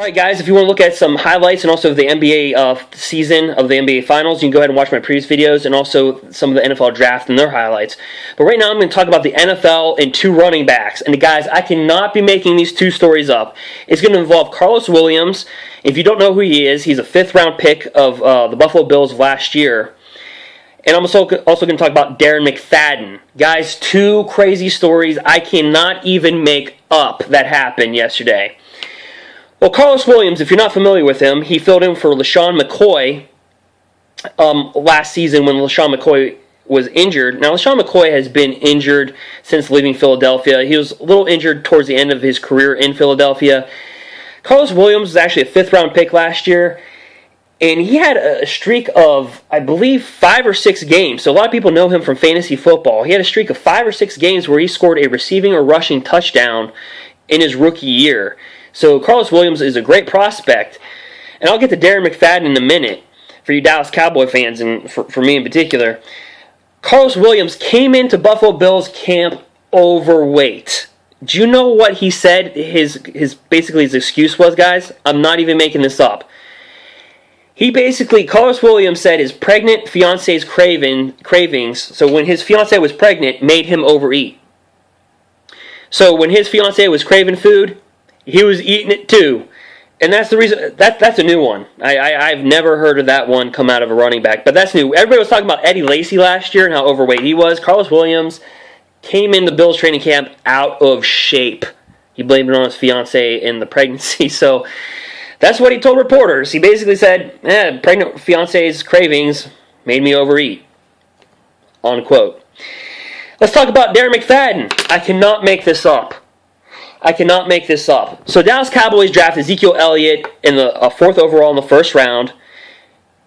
All right, guys, if you want to look at some highlights and also the NBA season of the NBA Finals, you can go ahead and watch my previous videos and also some of the NFL draft and their highlights. But right now I'm going to talk about the NFL and two running backs. And guys, I cannot be making these two stories up. It's going to involve Karlos Williams. If you don't know who he is, he's a fifth-round pick of the Buffalo Bills last year. And I'm also going to talk about Darren Mcfadden. Guys, two crazy stories I cannot even make up that happened yesterday. Well, Karlos Williams, if you're not familiar with him, he filled in for LaShawn McCoy last season when LaShawn McCoy was injured. Now, LaShawn McCoy has been injured since leaving Philadelphia. He was a little injured towards the end of his career in Philadelphia. Karlos Williams was actually a fifth-round pick last year, and he had a streak of, I believe, 5 or 6 games. So a lot of people know him from fantasy football. He had a streak of 5 or 6 games where he scored a receiving or rushing touchdown in his rookie year. So Karlos Williams is a great prospect. And I'll get to Darren Mcfadden in a minute for you Dallas Cowboy fans and for me in particular. Karlos Williams came into Buffalo Bills camp overweight. Do you know what he said basically his excuse was, guys? I'm not even making this up. Karlos Williams said his pregnant fiance's cravings, so when his fiance was pregnant, made him overeat. So when his fiance was craving food, he was eating it too. And that's the reason, that's a new one. I've never heard of that one come out of a running back, but that's new. Everybody was talking about Eddie Lacy last year and how overweight he was. Karlos Williams came into Bills training camp out of shape. He blamed it on his fiance and the pregnancy, so that's what he told reporters. He basically said, pregnant fiance's cravings made me overeat. Unquote. Let's talk about Darren Mcfadden. I cannot make this up. So Dallas Cowboys draft Ezekiel Elliott in the 4th overall in the first round.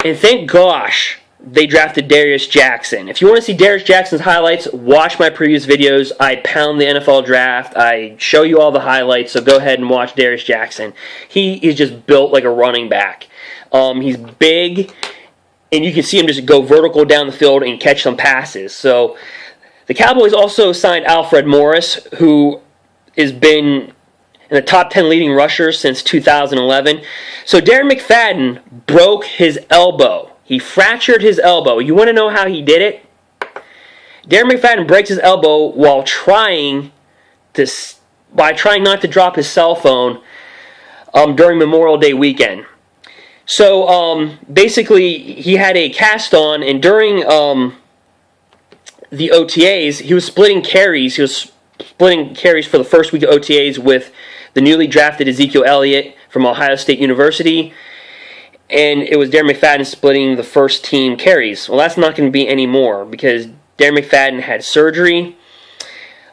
And thank gosh they drafted Darius Jackson. If you want to see Darius Jackson's highlights, watch my previous videos. I pound the NFL draft. I show you all the highlights, so go ahead and watch Darius Jackson. He is just built like a running back. He's big, and you can see him just go vertical down the field and catch some passes. So the Cowboys also signed Alfred Morris, who has been in the top 10 leading rushers since 2011. So Darren Mcfadden broke his elbow. He fractured his elbow. You want to know how he did it? Darren Mcfadden breaks his elbow while trying not to drop his cell phone during Memorial Day weekend. So basically, he had a cast on, and during the OTAs, he was splitting carries. He was splitting carries for the first week of OTAs with the newly drafted Ezekiel Elliott from Ohio State University. And it was Darren Mcfadden splitting the first team carries. Well, that's not going to be anymore because Darren Mcfadden had surgery.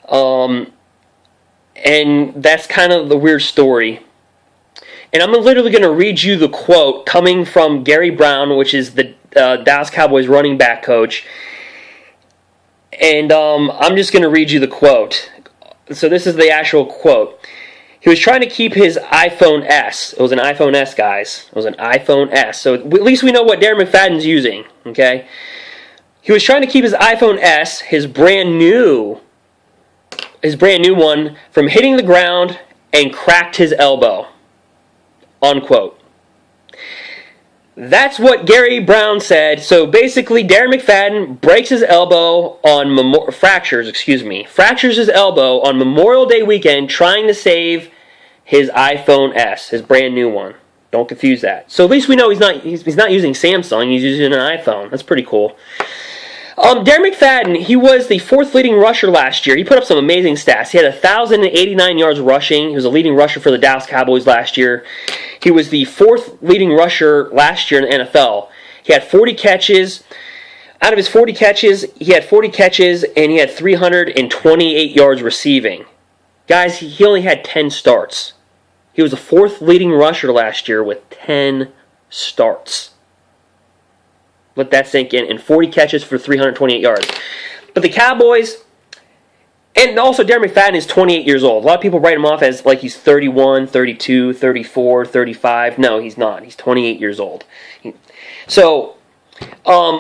And that's kind of the weird story. And I'm literally going to read you the quote coming from Gary Brown, which is the Dallas Cowboys running back coach. And I'm just going to read you the quote. So this is the actual quote. He was trying to keep his iPhone S. It was an iPhone S, guys. It was an iPhone S. So at least we know what Darren McFadden's using, okay? He was trying to keep his iPhone S, his brand new one, from hitting the ground and cracked his elbow. Unquote. That's what Gary Brown said. So basically, Darren Mcfadden breaks his elbow fractures his elbow on Memorial Day weekend trying to save his iPhone S, his brand new one. Don't confuse that. So at least we know he's not using Samsung, he's using an iPhone. That's pretty cool. Darren Mcfadden, he was the 4th leading rusher last year. He put up some amazing stats. He had 1,089 yards rushing. He was a leading rusher for the Dallas Cowboys last year. He was the 4th leading rusher last year in the NFL. He had 40 catches. Out of his 40 catches, he had 40 catches, and he had 328 yards receiving. Guys, he only had 10 starts. He was the 4th leading rusher last year with 10 starts. Let that sink in. And 40 catches for 328 yards. But the Cowboys, and also Darren Mcfadden is 28 years old. A lot of people write him off as like he's 31, 32, 34, 35. No, he's not. He's 28 years old. So,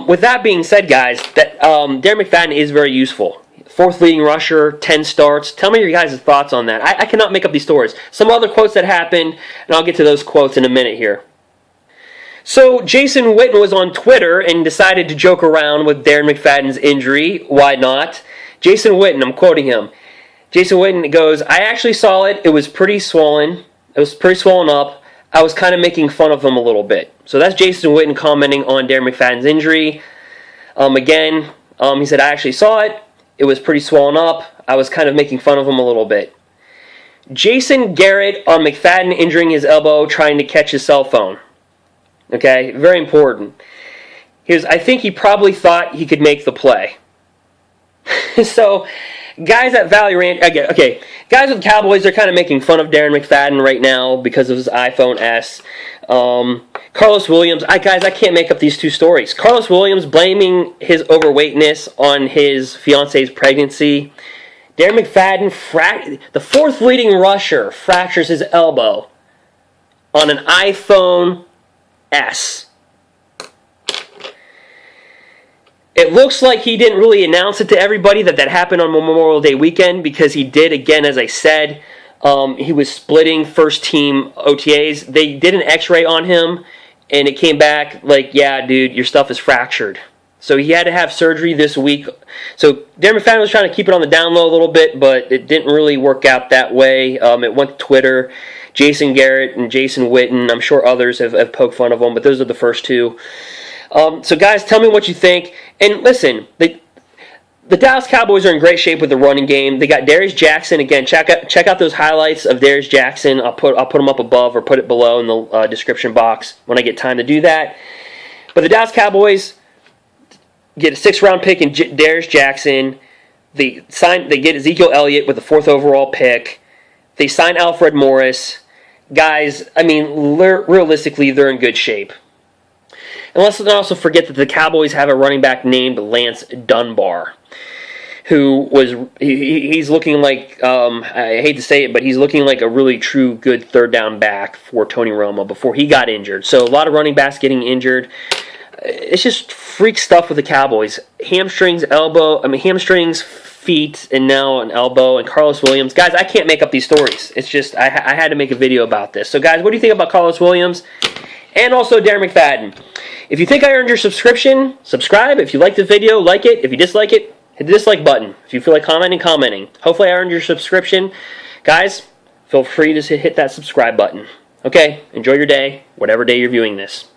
with that being said, guys, that Darren Mcfadden is very useful. fourth leading rusher, 10 starts. Tell me your guys' thoughts on that. I cannot make up these stories. Some other quotes that happened, and I'll get to those quotes in a minute here. So Jason Witten was on Twitter and decided to joke around with Darren McFadden's injury. Why not? Jason Witten, I'm quoting him. Jason Witten goes, "I actually saw it. It was pretty swollen. It was pretty swollen up. I was kind of making fun of him a little bit." So that's Jason Witten commenting on Darren McFadden's injury. He said, "I actually saw it. It was pretty swollen up. I was kind of making fun of him a little bit." Jason Garrett on McFadden injuring his elbow trying to catch his cell phone. Okay, very important. I think he probably thought he could make the play. So, guys at Valorant, okay, guys with the Cowboys, they're kind of making fun of Darren McFadden right now because of his iPhone S. Karlos Williams, guys, I can't make up these two stories. Karlos Williams blaming his overweightness on his fiancee's pregnancy. Darren McFadden, the fourth leading rusher, fractures his elbow on an iPhone S. It looks like he didn't really announce it to everybody that happened on Memorial Day weekend, because he did, again, as I said, he was splitting first team OTAs. They did an x-ray on him, and it came back like, yeah, dude, your stuff is fractured. So he had to have surgery this week. So Darren McFadden was trying to keep it on the down low a little bit, but it didn't really work out that way. It went to Twitter. Jason Garrett and Jason Witten, I'm sure others have poked fun of them, but those are the first two. So guys, tell me what you think. And listen, the Dallas Cowboys are in great shape with the running game. They got Darius Jackson. Again, check out those highlights of Darius Jackson. I'll put them up above or put it below in the description box when I get time to do that. But the Dallas Cowboys get a 6th-round pick in Darius Jackson. They get Ezekiel Elliott with the 4th overall pick. They sign Alfred Morris. Guys, I mean, realistically, they're in good shape. And let's not also forget that the Cowboys have a running back named Lance Dunbar, he's looking like, I hate to say it, but he's looking like a really true good third down back for Tony Romo before he got injured. So a lot of running backs getting injured. It's just freak stuff with the Cowboys. Hamstrings, feet, and now an elbow, and Karlos Williams. Guys, I can't make up these stories. It's just, I had to make a video about this. So guys, what do you think about Karlos Williams? And also Darren McFadden. If you think I earned your subscription, subscribe. If you like the video, like it. If you dislike it, hit the dislike button. If you feel like commenting. Hopefully I earned your subscription. Guys, feel free to hit that subscribe button. Okay, enjoy your day, whatever day you're viewing this.